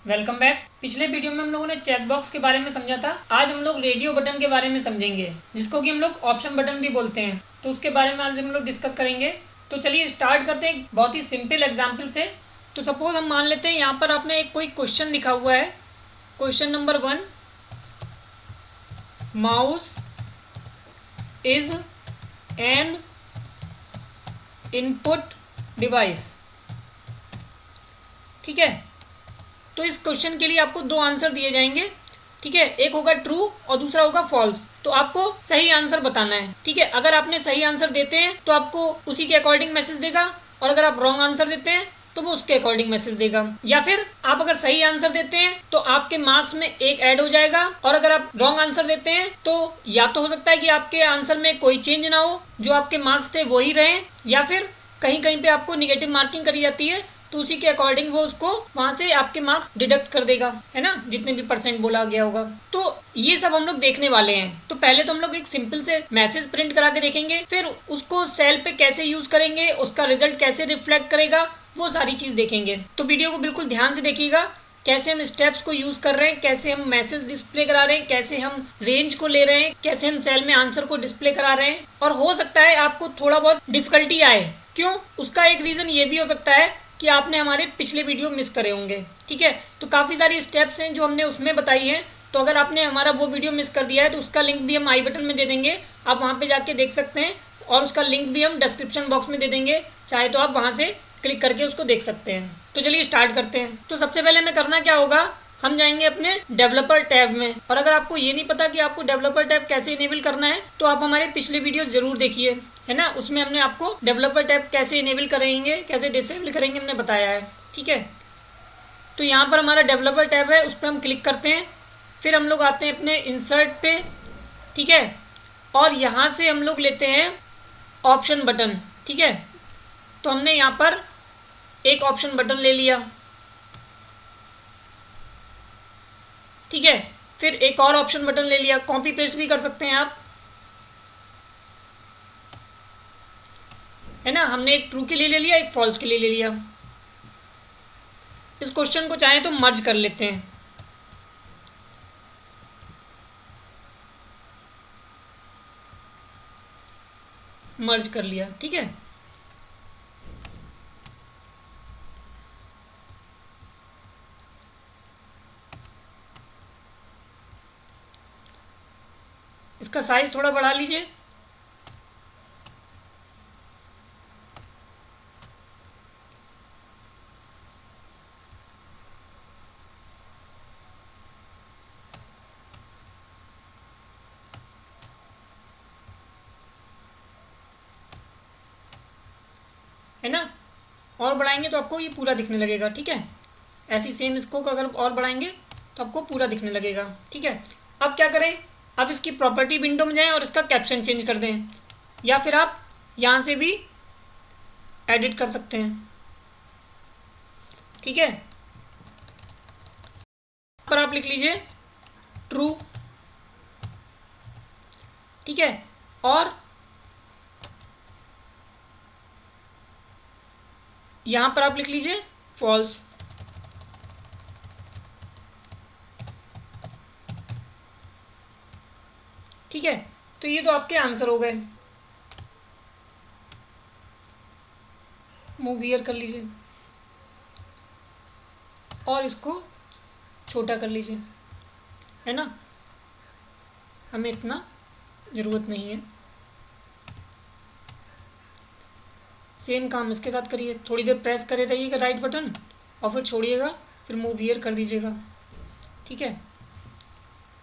Welcome back. पिछले video में हम लोगों ने चेक बॉक्स के बारे में समझा था। आज हम लोग रेडियो बटन के बारे में समझेंगे, जिसको कि हम लोग ऑप्शन बटन भी बोलते हैं। तो उसके बारे में आज हम लोग डिस्कस करेंगे। तो चलिए स्टार्ट करते हैं बहुत ही सिंपल एग्जाम्पल से। तो सपोज हम मान लेते हैं यहाँ पर आपने एक कोई क्वेश्चन लिखा हुआ है। Question number 1, mouse is an input device. ठीक है, तो इस क्वेश्चन के लिए आपको दो आंसर दिए जाएंगे। ठीक है, एक होगा ट्रू और दूसरा होगा फॉल्स। तो आपको सही आंसर बताना है। ठीक है, अगर आपने सही आंसर देते हैं तो आपको उसी के अकॉर्डिंग मैसेज देगा, और अगर आप रॉन्ग आंसर देते हैं तो वो उसके अकॉर्डिंग मैसेज देगा। या फिर आप अगर सही आंसर देते हैं तो आपके मार्क्स में एक ऐड हो जाएगा, और अगर आप रॉन्ग आंसर देते हैं तो या तो हो सकता है कि आपके आंसर में कोई चेंज ना हो, जो आपके मार्क्स थे वही रहे, या फिर कहीं कहीं पे आपको निगेटिव मार्किंग करी जाती है, तो उसी के अकॉर्डिंग वो उसको वहां से आपके मार्क्स डिडक्ट कर देगा, है ना, जितने भी परसेंट बोला गया होगा। तो ये सब हम लोग देखने वाले हैं। तो पहले तो हम लोग एक सिंपल से मैसेज प्रिंट करा के देखेंगे, फिर उसको सेल पे कैसे यूज करेंगे, उसका रिजल्ट कैसे रिफ्लेक्ट करेगा, वो सारी चीज देखेंगे। तो वीडियो को बिल्कुल ध्यान से देखिएगा, कैसे हम स्टेप्स को यूज कर रहे हैं, कैसे हम मैसेज डिस्प्ले करा रहे हैं, कैसे हम रेंज को ले रहे हैं, कैसे हम सेल में आंसर को डिस्प्ले करा रहे हैं। और हो सकता है आपको थोड़ा बहुत डिफिकल्टी आए। क्यों? उसका एक रीजन ये भी हो सकता है कि आपने हमारे पिछले वीडियो मिस करे होंगे। ठीक है, तो काफ़ी सारी स्टेप्स हैं जो हमने उसमें बताई हैं। तो अगर आपने हमारा वो वीडियो मिस कर दिया है तो उसका लिंक भी हम आई बटन में दे देंगे, आप वहाँ पे जाके देख सकते हैं, और उसका लिंक भी हम डिस्क्रिप्शन बॉक्स में दे देंगे, चाहे तो आप वहाँ से क्लिक करके उसको देख सकते हैं। तो चलिए स्टार्ट करते हैं। तो सबसे पहले हमें करना क्या होगा, हम जाएंगे अपने डेवलपर टैब में। और अगर आपको ये नहीं पता कि आपको डेवलपर टैब कैसे इनेबल करना है तो आप हमारे पिछले वीडियो जरूर देखिए, है ना, उसमें हमने आपको डेवलपर टैब कैसे इनेबल करेंगे, कैसे डिसेबल करेंगे, हमने बताया है। ठीक है, तो यहाँ पर हमारा डेवलपर टैब है, उस पर हम क्लिक करते हैं। फिर हम लोग आते हैं अपने इंसर्ट पे। ठीक है, और यहाँ से हम लोग लेते हैं ऑप्शन बटन। ठीक है, तो हमने यहाँ पर एक ऑप्शन बटन ले लिया। ठीक है, फिर एक और ऑप्शन बटन ले लिया, कॉपी पेस्ट भी कर सकते हैं आप, है ना। हमने एक ट्रू के लिए ले लिया, एक फॉल्स के लिए ले लिया। इस क्वेश्चन को चाहें तो मर्ज कर लेते हैं। मर्ज कर लिया। ठीक है, इसका साइज थोड़ा बढ़ा लीजिए। है ना, और बढ़ाएंगे तो आपको ये पूरा दिखने लगेगा। ठीक है, ऐसी सेम इसको अगर और बढ़ाएंगे तो आपको पूरा दिखने लगेगा। ठीक है, अब क्या करें, अब इसकी प्रॉपर्टी विंडो में जाएं और इसका कैप्शन चेंज कर दें, या फिर आप यहाँ से भी एडिट कर सकते हैं। ठीक है, पर आप लिख लीजिए ट्रू। ठीक है, और यहाँ पर आप लिख लीजिए फॉल्स। ठीक है, तो ये तो आपके आंसर हो गए। मूव हियर कर लीजिए और इसको छोटा कर लीजिए, है ना, हमें इतना ज़रूरत नहीं है। सेम काम इसके साथ करिए, थोड़ी देर प्रेस करे रहिएगा राइट बटन और फिर छोड़िएगा, फिर मूव हियर कर दीजिएगा। ठीक है,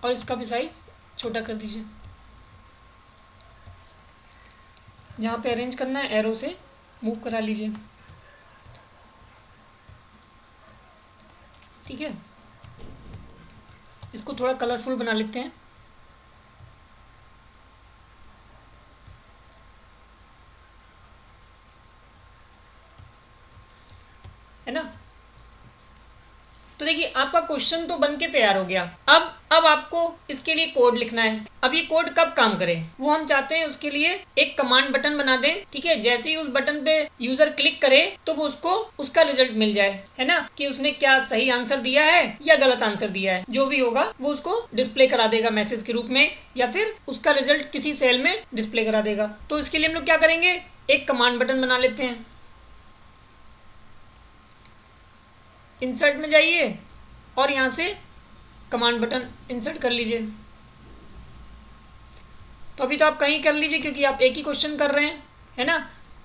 और इसका भी साइज छोटा कर दीजिए। जहाँ पे अरेंज करना है एरो से मूव करा लीजिए। ठीक है, इसको थोड़ा कलरफुल बना लेते हैं। है ना, तो देखिए आपका क्वेश्चन तो बन के तैयार हो गया। अब आपको इसके लिए कोड लिखना है। अब ये कोड कब काम करे वो हम चाहते हैं, उसके लिए एक कमांड बटन बना दें। ठीक है, जैसे ही उस बटन पे यूजर क्लिक करे तो वो उसको उसका रिजल्ट मिल जाए, है ना, कि उसने क्या सही आंसर दिया है या गलत आंसर दिया है। जो भी होगा वो उसको डिस्प्ले करा देगा मैसेज के रूप में, या फिर उसका रिजल्ट किसी सेल में डिस्प्ले करा देगा। तो इसके लिए हम लोग क्या करेंगे, एक कमांड बटन बना लेते हैं। इंसर्ट में जाइए और यहाँ से कमांड बटन इंसर्ट कर लीजिए। तो अभी तो आप कहीं कर लीजिए क्योंकि आप एक ही क्वेश्चन कर रहे हैं, है ना।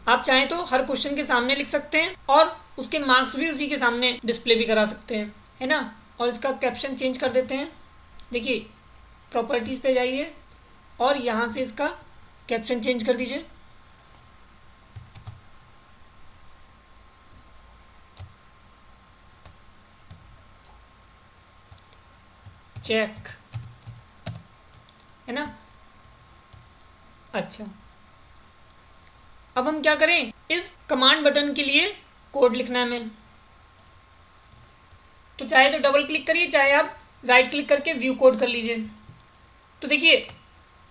आप चाहें तो हर क्वेश्चन के सामने लिख सकते हैं और उसके मार्क्स भी उसी के सामने डिस्प्ले भी करा सकते हैं, है ना। और इसका कैप्शन चेंज कर देते हैं। देखिए प्रॉपर्टीज़ पे जाइए और यहाँ से इसका कैप्शन चेंज कर दीजिए। चेक, है ना। अच्छा, अब हम क्या करें, इस कमांड बटन के लिए कोड लिखना है हमें। तो चाहे तो डबल क्लिक करिए, चाहे आप राइट क्लिक करके व्यू कोड कर लीजिए। तो देखिए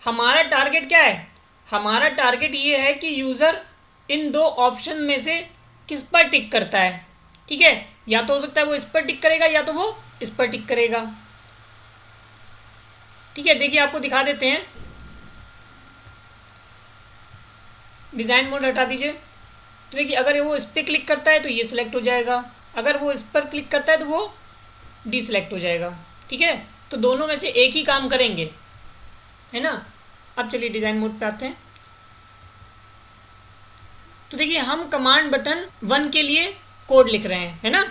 हमारा टारगेट क्या है, हमारा टारगेट ये है कि यूज़र इन दो ऑप्शन में से किस पर टिक करता है। ठीक है, या तो हो सकता है वो इस पर टिक करेगा या तो वो इस पर टिक करेगा। ठीक है, देखिए आपको दिखा देते हैं। डिज़ाइन मोड हटा दीजिए। तो देखिए अगर वो इस पर क्लिक करता है तो ये सिलेक्ट हो जाएगा, अगर वो इस पर क्लिक करता है तो वो डी सिलेक्ट हो जाएगा। ठीक है, तो दोनों में से एक ही काम करेंगे, है ना। अब चलिए डिज़ाइन मोड पे आते हैं। तो देखिए हम कमांड बटन 1 के लिए कोड लिख रहे हैं, है ना।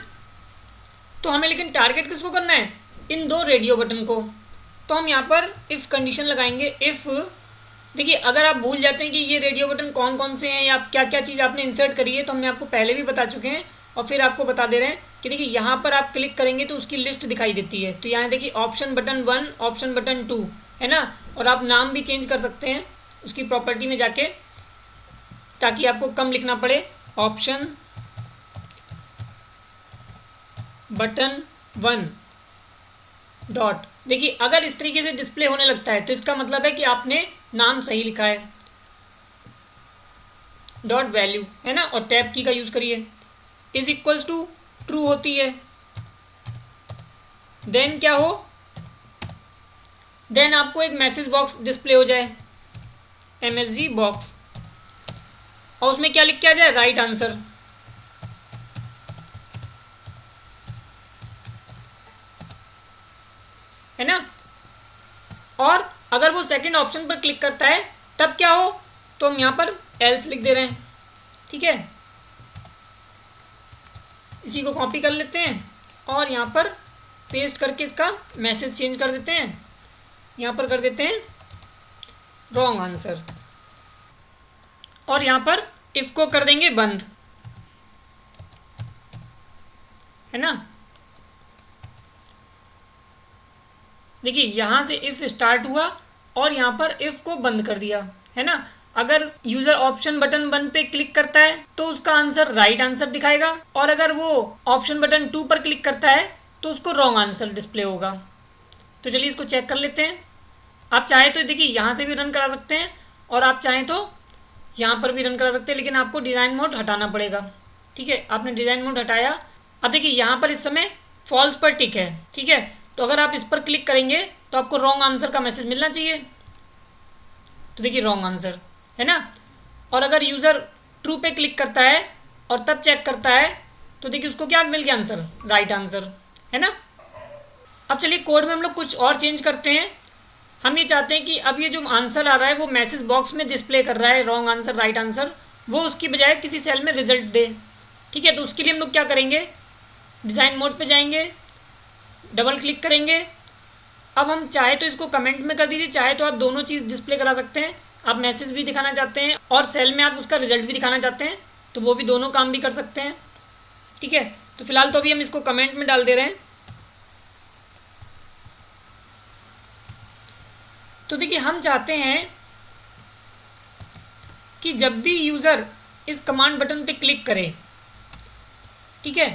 तो हमें लेकिन टारगेट किसको करना है, इन दो रेडियो बटन को। तो हम यहाँ पर इफ़ कंडीशन लगाएंगे। इफ़ देखिए अगर आप भूल जाते हैं कि ये रेडियो बटन कौन कौन से हैं या क्या क्या चीज़ आपने इंसर्ट करी है, तो हमने आपको पहले भी बता चुके हैं और फिर आपको बता दे रहे हैं कि देखिए यहाँ पर आप क्लिक करेंगे तो उसकी लिस्ट दिखाई देती है। तो यहाँ देखिए ऑप्शन बटन 1, ऑप्शन बटन 2, है ना। और आप नाम भी चेंज कर सकते हैं उसकी प्रॉपर्टी में जाके, ताकि आपको कम लिखना पड़े। ऑप्शन बटन 1 डॉट, देखिए अगर इस तरीके से डिस्प्ले होने लगता है तो इसका मतलब है कि आपने नाम सही लिखा है। डॉट वैल्यू, है ना, और टैब की का यूज़ करिए। इज इक्वल्स टू ट्रू होती है। देन क्या हो, देन आपको एक मैसेज बॉक्स डिस्प्ले हो जाए, MSG बॉक्स, और उसमें क्या लिख के आ जाए, राइट आंसर, है ना। और अगर वो सेकंड ऑप्शन पर क्लिक करता है तब क्या हो, तो हम यहाँ पर एल्स लिख दे रहे हैं। ठीक है, इसी को कॉपी कर लेते हैं और यहाँ पर पेस्ट करके इसका मैसेज चेंज कर देते हैं। यहाँ पर कर देते हैं रॉन्ग आंसर, और यहाँ पर इफ को कर देंगे बंद, है ना। देखिए यहाँ से इफ स्टार्ट हुआ और यहाँ पर इफ को बंद कर दिया, है ना। अगर यूजर ऑप्शन बटन 1 पे क्लिक करता है तो उसका आंसर राइट आंसर दिखाएगा, और अगर वो ऑप्शन बटन 2 पर क्लिक करता है तो उसको रॉन्ग आंसर डिस्प्ले होगा। तो चलिए इसको चेक कर लेते हैं। आप चाहे तो देखिए यहाँ से भी रन करा सकते हैं और आप चाहें तो यहाँ पर भी रन करा सकते हैं, लेकिन आपको डिज़ाइन मोड हटाना पड़ेगा। ठीक है, आपने डिज़ाइन मोड हटाया। अब देखिए यहाँ पर इस समय फॉल्स पर टिक है। ठीक है, तो अगर आप इस पर क्लिक करेंगे तो आपको रॉन्ग आंसर का मैसेज मिलना चाहिए। तो देखिए रॉन्ग आंसर, है ना। और अगर यूज़र ट्रू पे क्लिक करता है और तब चेक करता है तो देखिए उसको क्या मिल गया आंसर, राइट आंसर, है ना। अब चलिए कोड में हम लोग कुछ और चेंज करते हैं। हम ये चाहते हैं कि अब ये जो आंसर आ रहा है वो मैसेज बॉक्स में डिस्प्ले कर रहा है, रॉन्ग आंसर राइट आंसर, वो उसकी बजाय किसी सेल में रिजल्ट दे। ठीक है, तो उसके लिए हम लोग क्या करेंगे, डिज़ाइन मोड पे जाएंगे, डबल क्लिक करेंगे। अब हम चाहे तो इसको कमेंट में कर दीजिए, चाहे तो आप दोनों चीज़ डिस्प्ले करा सकते हैं। आप मैसेज भी दिखाना चाहते हैं और सेल में आप उसका रिजल्ट भी दिखाना चाहते हैं तो वो भी दोनों काम भी कर सकते हैं। ठीक है, तो फिलहाल तो अभी हम इसको कमेंट में डाल दे रहे हैं। तो देखिए हम चाहते हैं कि जब भी यूज़र इस कमांड बटन पे क्लिक करे, ठीक है,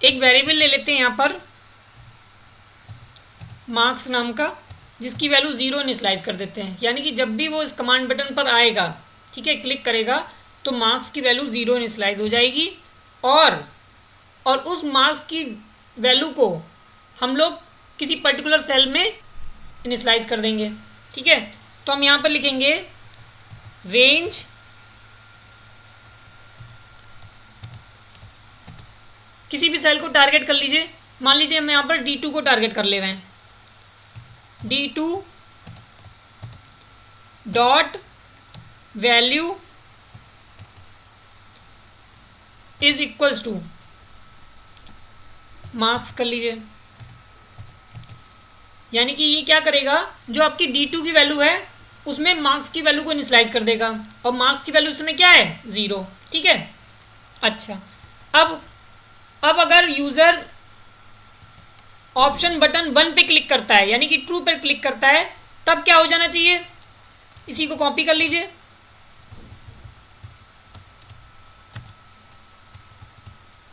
एक वेरिएबल ले लेते हैं यहाँ पर मार्क्स नाम का, जिसकी वैल्यू 0 इनिशियलाइज कर देते हैं, यानी कि जब भी वो इस कमांड बटन पर आएगा, ठीक है, क्लिक करेगा, तो मार्क्स की वैल्यू 0 इनिशियलाइज हो जाएगी। और उस मार्क्स की वैल्यू को हम लोग किसी पर्टिकुलर सेल में इनिशियलाइज कर देंगे, ठीक है। तो हम यहाँ पर लिखेंगे रेंज किसी भी सेल को टारगेट कर लीजिए, मान लीजिए हम यहाँ पर D2 को टारगेट कर ले रहे हैं, D2 dot value is equals two marks कर लीजिए। यानी कि ये क्या करेगा, जो आपकी D2 की वैल्यू है उसमें मार्क्स की वैल्यू को इनिशियलाइज कर देगा, और मार्क्स की वैल्यू इसमें क्या है, 0, ठीक है। अच्छा, अब अगर यूज़र ऑप्शन बटन 1 पे क्लिक करता है, यानी कि ट्रू पर क्लिक करता है, तब क्या हो जाना चाहिए, इसी को कॉपी कर लीजिए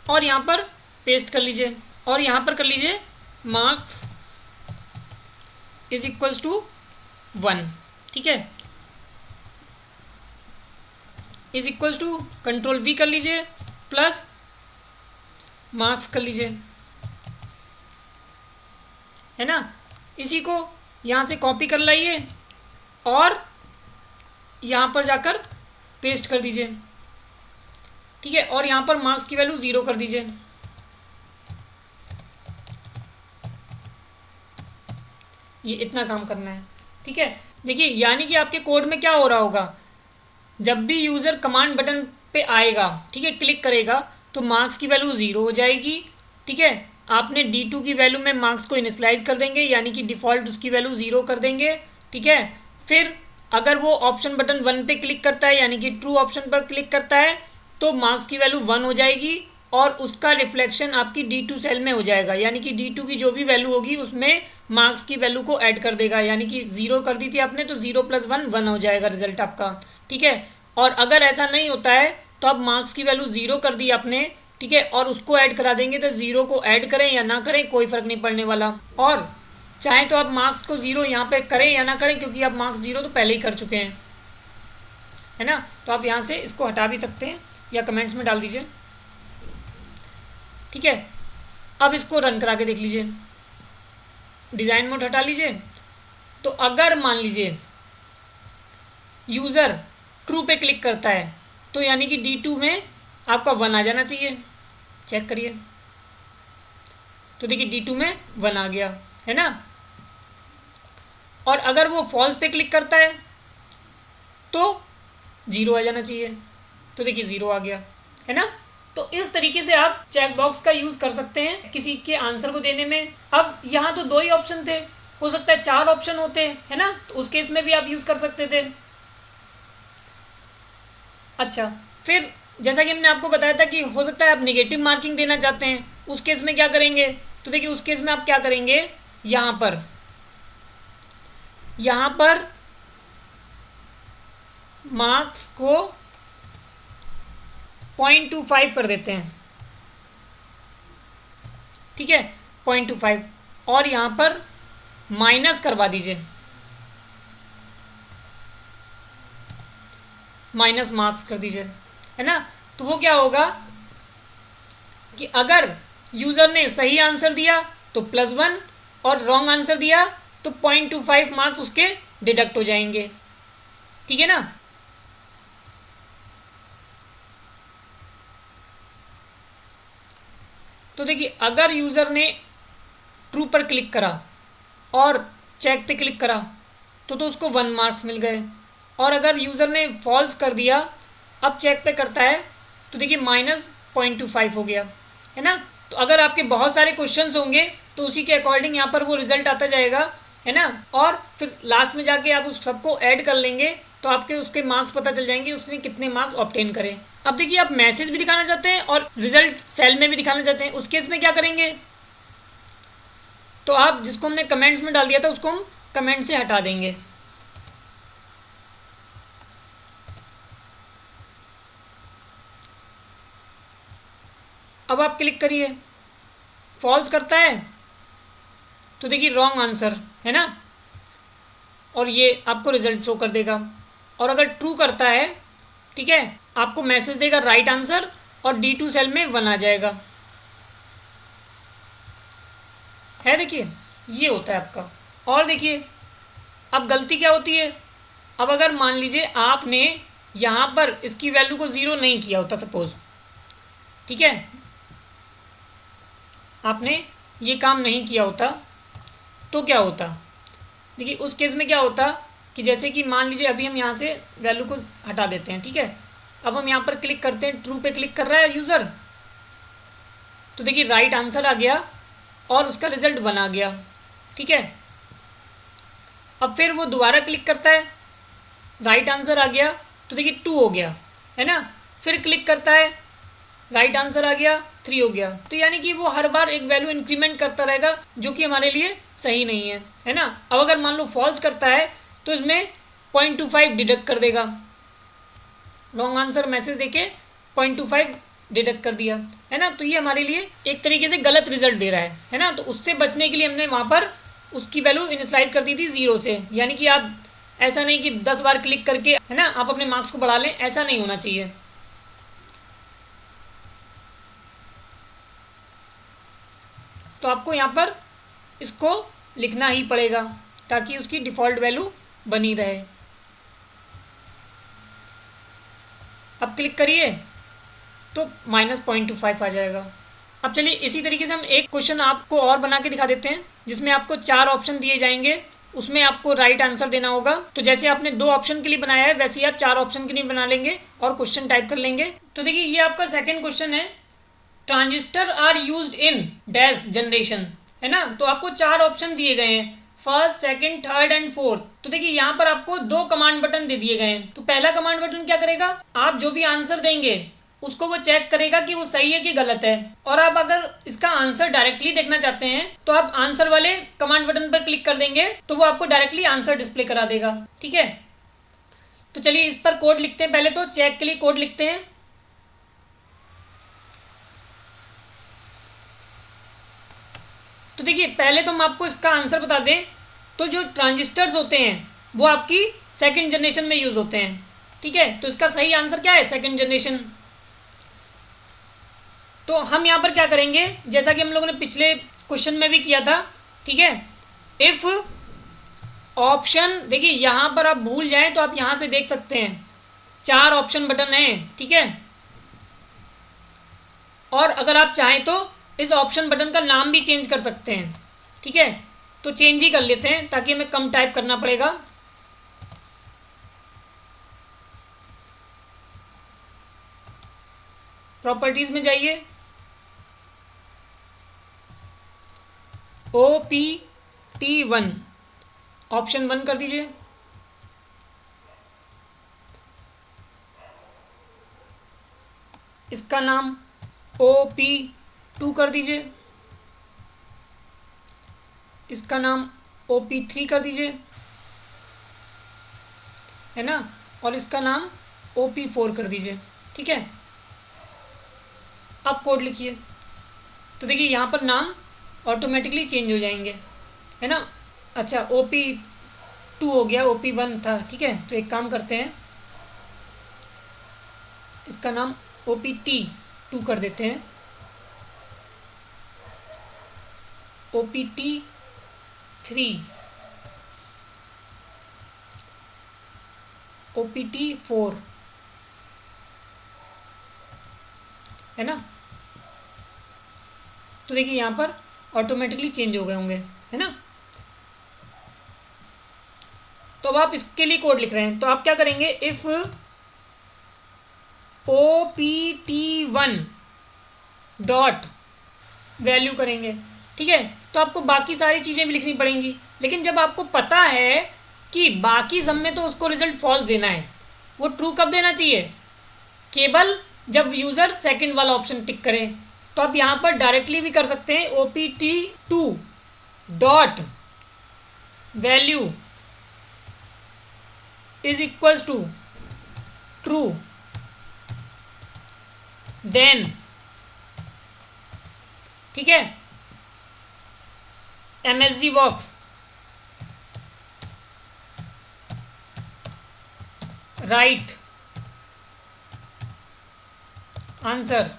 और यहाँ पर पेस्ट कर लीजिए, और यहाँ पर कर लीजिए मार्क्स इज इक्वल्स टू 1, ठीक है, is equals to control V कर लीजिए प्लस मार्क्स कर लीजिए, है ना। इसी को यहाँ से कॉपी कर लाइए और यहाँ पर जाकर पेस्ट कर दीजिए, ठीक है, और यहाँ पर मार्क्स की वैल्यू 0 कर दीजिए। ये इतना काम करना है, ठीक है। देखिए, यानी कि आपके कोड में क्या हो रहा होगा, जब भी यूज़र कमांड बटन पे आएगा, ठीक है, क्लिक करेगा, तो मार्क्स की वैल्यू 0 हो जाएगी, ठीक है। आपने D2 की वैल्यू में मार्क्स को इनिशियलाइज कर देंगे, यानी कि डिफ़ॉल्ट उसकी वैल्यू 0 कर देंगे, ठीक है। फिर अगर वो ऑप्शन बटन 1 पे क्लिक करता है, यानी कि ट्रू ऑप्शन पर क्लिक करता है, तो मार्क्स की वैल्यू 1 हो जाएगी और उसका रिफ्लेक्शन आपकी D2 सेल में हो जाएगा, यानी कि D2 की जो भी वैल्यू होगी उसमें मार्क्स की वैल्यू को ऐड कर देगा, यानी कि 0 कर दी थी आपने, तो 0 + 1 1 हो जाएगा रिजल्ट आपका, ठीक है। और अगर ऐसा नहीं होता है तो आप मार्क्स की वैल्यू 0 कर दी आपने, ठीक है, और उसको ऐड करा देंगे, तो 0 को ऐड करें या ना करें कोई फ़र्क नहीं पड़ने वाला। और चाहे तो आप मार्क्स को 0 यहाँ पे करें या ना करें, क्योंकि आप मार्क्स 0 तो पहले ही कर चुके हैं, है ना। तो आप यहाँ से इसको हटा भी सकते हैं या कमेंट्स में डाल दीजिए, ठीक है। अब इसको रन करा के देख लीजिए, डिज़ाइन मोड हटा लीजिए। तो अगर मान लीजिए यूज़र ट्रू पे क्लिक करता है, तो यानी कि D2 में आपका 1 आ जाना चाहिए, चेक करिए, तो देखिए D2 में 1 आ गया, है ना। और अगर वो फॉल्स पे क्लिक करता है तो 0 आ जाना चाहिए, तो देखिए 0 आ गया, है ना। तो इस तरीके से आप चेक बॉक्स का यूज़ कर सकते हैं किसी के आंसर को देने में। अब यहाँ तो 2 ही ऑप्शन थे, हो सकता है 4 ऑप्शन होते, है ना, तो उस केस में भी आप यूज़ कर सकते थे। अच्छा, फिर जैसा कि हमने आपको बताया था कि हो सकता है आप नेगेटिव मार्किंग देना चाहते हैं, उस केस में क्या करेंगे, तो देखिए उस केस में आप क्या करेंगे, यहाँ पर मार्क्स को 0.25 कर देते हैं, ठीक है, 0.25, और यहाँ पर माइनस करवा दीजिए, माइनस मार्क्स कर दीजिए, है ना। तो वो क्या होगा कि अगर यूज़र ने सही आंसर दिया तो +1 और रॉन्ग आंसर दिया तो 0.25 मार्क्स उसके डिडक्ट हो जाएंगे, ठीक है ना। तो देखिए, अगर यूज़र ने ट्रू पर क्लिक करा और चेक पे क्लिक करा तो उसको 1 मार्क्स मिल गए, और अगर यूज़र ने फॉल्स कर दिया, अब चेक पे करता है, तो देखिए -0.25 हो गया, है ना। तो अगर आपके बहुत सारे क्वेश्चंस होंगे तो उसी के अकॉर्डिंग यहाँ पर वो रिजल्ट आता जाएगा, है ना। और फिर लास्ट में जाके आप उस सबको ऐड कर लेंगे तो आपके उसके मार्क्स पता चल जाएंगे उसने कितने मार्क्स ऑब्टेन करे। अब देखिए, आप मैसेज भी दिखाना चाहते हैं और रिजल्ट सेल में भी दिखाना चाहते हैं, उस केस में क्या करेंगे, तो आप जिसको हमने कमेंट्स में डाल दिया था उसको हम कमेंट से हटा देंगे, अब आप क्लिक करिए फॉल्स करता है तो देखिए रॉन्ग आंसर है ना, और ये आपको रिजल्ट शो कर देगा। और अगर ट्रू करता है, ठीक है, आपको मैसेज देगा राइट आंसर और D2 सेल में 1 आ जाएगा। है देखिए, ये होता है आपका। और देखिए अब गलती क्या होती है, अब अगर मान लीजिए आपने यहाँ पर इसकी वैल्यू को 0 नहीं किया होता सपोज, ठीक है, आपने ये काम नहीं किया होता तो क्या होता, देखिए उस केस में क्या होता कि जैसे कि मान लीजिए अभी हम यहाँ से वैल्यू को हटा देते हैं, ठीक है, अब हम यहाँ पर क्लिक करते हैं, ट्रू पे क्लिक कर रहा है यूज़र, तो देखिए राइट आंसर आ गया और उसका रिजल्ट बना गया, ठीक है। अब फिर वो दोबारा क्लिक करता है, राइट आंसर आ गया तो देखिए 2 हो गया, है ना, फिर क्लिक करता है, राइट आंसर आ गया 3 हो गया। तो यानी कि वो हर बार एक वैल्यू इंक्रीमेंट करता रहेगा जो कि हमारे लिए सही नहीं है ना। अब अगर मान लो फॉल्स करता है तो इसमें 0.25 डिडक्ट कर देगा, रॉन्ग आंसर मैसेज देके 0.25 डिडक्ट कर दिया, है ना। तो ये हमारे लिए एक तरीके से गलत रिजल्ट दे रहा है ना। तो उससे बचने के लिए हमने वहाँ पर उसकी वैल्यू इनिशलाइज कर दी थी 0 से, यानी कि आप ऐसा नहीं कि 10 बार क्लिक करके, है ना, आप अपने मार्क्स को बढ़ा लें, ऐसा नहीं होना चाहिए। तो आपको यहाँ पर इसको लिखना ही पड़ेगा ताकि उसकी डिफ़ॉल्ट वैल्यू बनी रहे। अब क्लिक करिए तो -0.25 आ जाएगा। अब चलिए इसी तरीके से हम एक क्वेश्चन आपको और बना के दिखा देते हैं जिसमें आपको 4 ऑप्शन दिए जाएंगे, उसमें आपको राइट आंसर देना होगा। तो जैसे आपने 2 ऑप्शन के लिए बनाया है वैसे ही आप 4 ऑप्शन के लिए बना लेंगे और क्वेश्चन टाइप कर लेंगे। तो देखिए ये आपका सेकंड क्वेश्चन है, transistor are used in dash generation, है ना। तो आपको 4 ऑप्शन दिए गए हैं, first, second, third and fourth. तो देखिए यहाँ पर आपको 2 कमांड बटन दे दिए गए हैं। तो पहला कमांड बटन क्या करेगा, आप जो भी आंसर देंगे उसको वो चेक करेगा कि वो सही है कि गलत है। और आप अगर इसका आंसर डायरेक्टली देखना चाहते हैं तो आप आंसर वाले कमांड बटन पर क्लिक कर देंगे तो वो आपको डायरेक्टली आंसर डिस्प्ले करा देगा, ठीक है। तो चलिए इस पर कोड लिखते हैं, पहले तो चेक के लिए कोड लिखते हैं। तो देखिए पहले तो हम आपको इसका आंसर बता दें, तो जो ट्रांजिस्टर्स होते हैं वो आपकी सेकंड जनरेशन में यूज होते हैं, ठीक है। तो इसका सही आंसर क्या है, सेकंड जनरेशन। तो हम यहाँ पर क्या करेंगे, जैसा कि हम लोगों ने पिछले क्वेश्चन में भी किया था, ठीक है, इफ ऑप्शन, देखिए यहाँ पर आप भूल जाएं तो आप यहाँ से देख सकते हैं 4 ऑप्शन बटन हैं, ठीक है। और अगर आप चाहें तो इस ऑप्शन बटन का नाम भी चेंज कर सकते हैं, ठीक है। तो चेंज ही कर लेते हैं ताकि हमें कम टाइप करना पड़ेगा। प्रॉपर्टीज में जाइए, OPT1 ऑप्शन 1 कर दीजिए, इसका नाम OP2 कर दीजिए, इसका नाम OP3 कर दीजिए, है ना, और इसका नाम OP4 कर दीजिए, ठीक है। आप कोड लिखिए। तो देखिए यहाँ पर नाम ऑटोमेटिकली चेंज हो जाएंगे, है ना। अच्छा OP2 हो गया, OP1 था, ठीक है। तो एक काम करते हैं, इसका नाम OPT2 कर देते हैं, OPT3, OPT4, है ना। तो देखिए यहाँ पर ऑटोमेटिकली चेंज हो गए होंगे, है ना। तो अब आप इसके लिए कोड लिख रहे हैं, तो आप क्या करेंगे, इफ OPT1 डॉट वैल्यू करेंगे, ठीक है। तो आपको बाकी सारी चीज़ें भी लिखनी पड़ेंगी, लेकिन जब आपको पता है कि बाकी सब में तो उसको रिजल्ट फॉल्स देना है, वो ट्रू कब देना चाहिए, केवल जब यूज़र सेकंड वाला ऑप्शन टिक करे। तो आप यहाँ पर डायरेक्टली भी कर सकते हैं, OPT2 dot value is equals to true, then, ठीक है, MSG बॉक्स, राइट आंसर,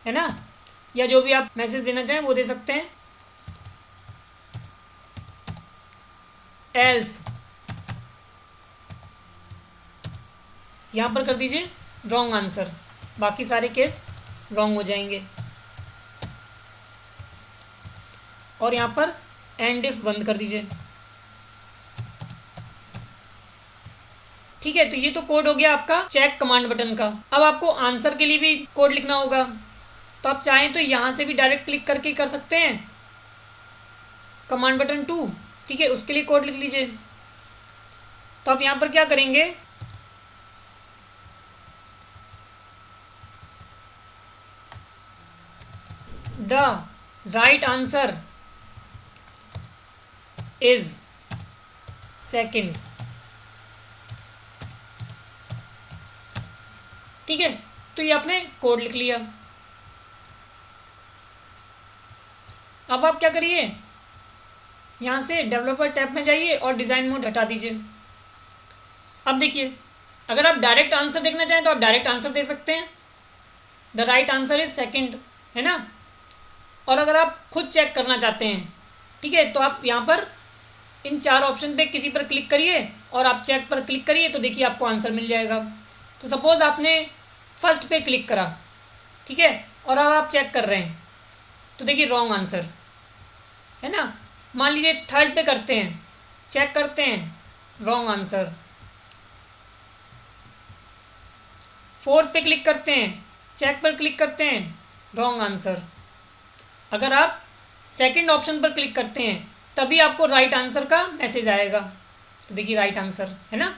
है ना, या जो भी आप मैसेज देना चाहें वो दे सकते हैं। एल्स यहाँ पर कर दीजिए रॉन्ग आंसर, बाकी सारे केस रॉन्ग हो जाएंगे। और यहाँ पर एंड इफ बंद कर दीजिए। ठीक है, तो ये तो कोड हो गया आपका चेक कमांड बटन का। अब आपको आंसर के लिए भी कोड लिखना होगा, तो आप चाहें तो यहाँ से भी डायरेक्ट क्लिक करके कर सकते हैं, कमांड बटन 2, ठीक है, उसके लिए कोड लिख लीजिए। तो आप यहाँ पर क्या करेंगे, the right answer is second. ठीक है, तो ये आपने कोड लिख लिया। अब आप क्या करिए, यहाँ से डेवलपर टैब में जाइए और डिज़ाइन मोड हटा दीजिए। अब देखिए, अगर आप डायरेक्ट आंसर देखना चाहें तो आप डायरेक्ट आंसर देख सकते हैं, the right answer is second, है ना। और अगर आप खुद चेक करना चाहते हैं, ठीक है, तो आप यहाँ पर इन 4 ऑप्शन पे किसी पर क्लिक करिए और आप चेक पर क्लिक करिए, तो देखिए आपको आंसर मिल जाएगा। तो सपोज़ आपने फर्स्ट पे क्लिक करा, ठीक है, और अब आप चेक कर रहे हैं, तो देखिए रॉन्ग आंसर, है ना। मान लीजिए थर्ड पे करते हैं, चेक करते हैं, रॉन्ग आंसर। फोर्थ पे क्लिक करते हैं, चेक पर क्लिक करते हैं, रॉन्ग आंसर। अगर आप सेकंड ऑप्शन पर क्लिक करते हैं तभी आपको राइट आंसर का मैसेज आएगा, तो देखिए राइट आंसर, है ना।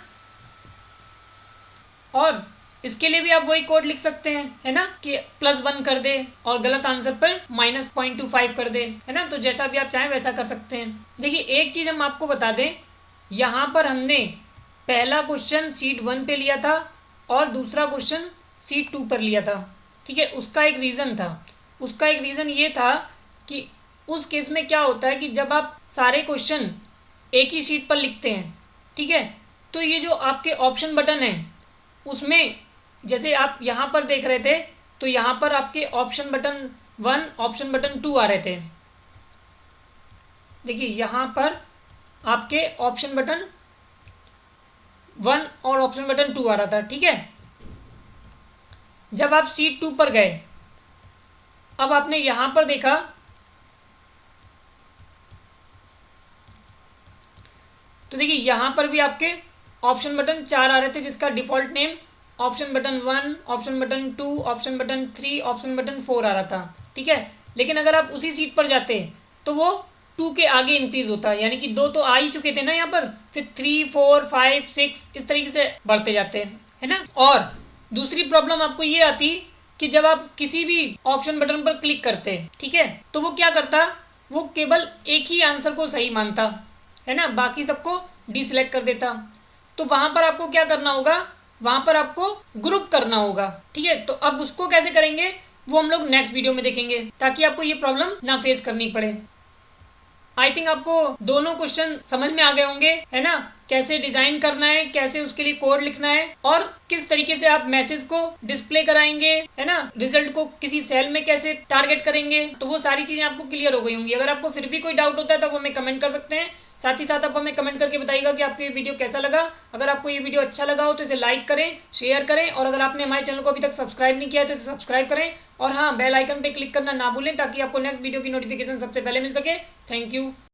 और इसके लिए भी आप वही कोड लिख सकते हैं, है ना, कि +1 कर दे और गलत आंसर पर -0.25 कर दे, है ना। तो जैसा भी आप चाहें वैसा कर सकते हैं। देखिए एक चीज़ हम आपको बता दें, यहाँ पर हमने पहला क्वेश्चन शीट 1 पे लिया था और दूसरा क्वेश्चन शीट 2 पर लिया था, ठीक है। उसका एक रीज़न था, उसका एक रीज़न ये था कि उस केस में क्या होता है कि जब आप सारे क्वेश्चन एक ही शीट पर लिखते हैं, ठीक है, तो ये जो आपके ऑप्शन बटन है उसमें, जैसे आप यहाँ पर देख रहे थे, तो यहाँ पर आपके ऑप्शन बटन 1, ऑप्शन बटन 2 आ रहे थे। देखिए यहाँ पर आपके ऑप्शन बटन 1 और ऑप्शन बटन 2 आ रहा था, ठीक है। जब आप शीट 2 पर गए, अब आपने यहाँ पर देखा, तो देखिए यहाँ पर भी आपके ऑप्शन बटन 4 आ रहे थे, जिसका default name option button 1, option button 2, option button 3, option button 4 आ रहा था, ठीक है। लेकिन अगर आप उसी सीट पर जाते तो वो 2 के आगे इंक्रीज होता, यानी कि 2 तो आ ही चुके थे ना यहाँ पर, फिर 3, 4, 5, 6 इस तरीके से बढ़ते जाते हैं, है ना। और दूसरी प्रॉब्लम आपको ये आती कि जब आप किसी भी ऑप्शन बटन पर क्लिक करते, ठीक है, तो वो क्या करता, वो केवल एक ही आंसर को सही मानता, है ना, बाकी सबको डिसलेक्ट कर देता। तो वहाँ पर आपको क्या करना होगा, वहाँ पर आपको ग्रुप करना होगा, ठीक है। तो अब उसको कैसे करेंगे वो हम लोग नेक्स्ट वीडियो में देखेंगे, ताकि आपको ये प्रॉब्लम ना फेस करनी पड़े। आई थिंक आपको दोनों क्वेश्चन समझ में आ गए होंगे, है ना, कैसे डिज़ाइन करना है, कैसे उसके लिए कोड लिखना है और किस तरीके से आप मैसेज को डिस्प्ले कराएंगे, है ना, रिजल्ट को किसी सेल में कैसे टारगेट करेंगे। तो वो सारी चीज़ें आपको क्लियर हो गई होंगी। अगर आपको फिर भी कोई डाउट होता है तो आप हमें कमेंट कर सकते हैं। साथ ही साथ आप हमें कमेंट करके बताइएगा कि आपको ये वीडियो कैसा लगा। अगर आपको ये वीडियो अच्छा लगा हो तो इसे लाइक करें, शेयर करें, और अगर आपने हमारे चैनल को अभी तक सब्सक्राइब नहीं किया है तो इसे सब्सक्राइब करें, और हाँ, बेल आइकन पे क्लिक करना ना भूलें ताकि आपको नेक्स्ट वीडियो की नोटिफिकेशन सबसे पहले मिल सके। Thank you.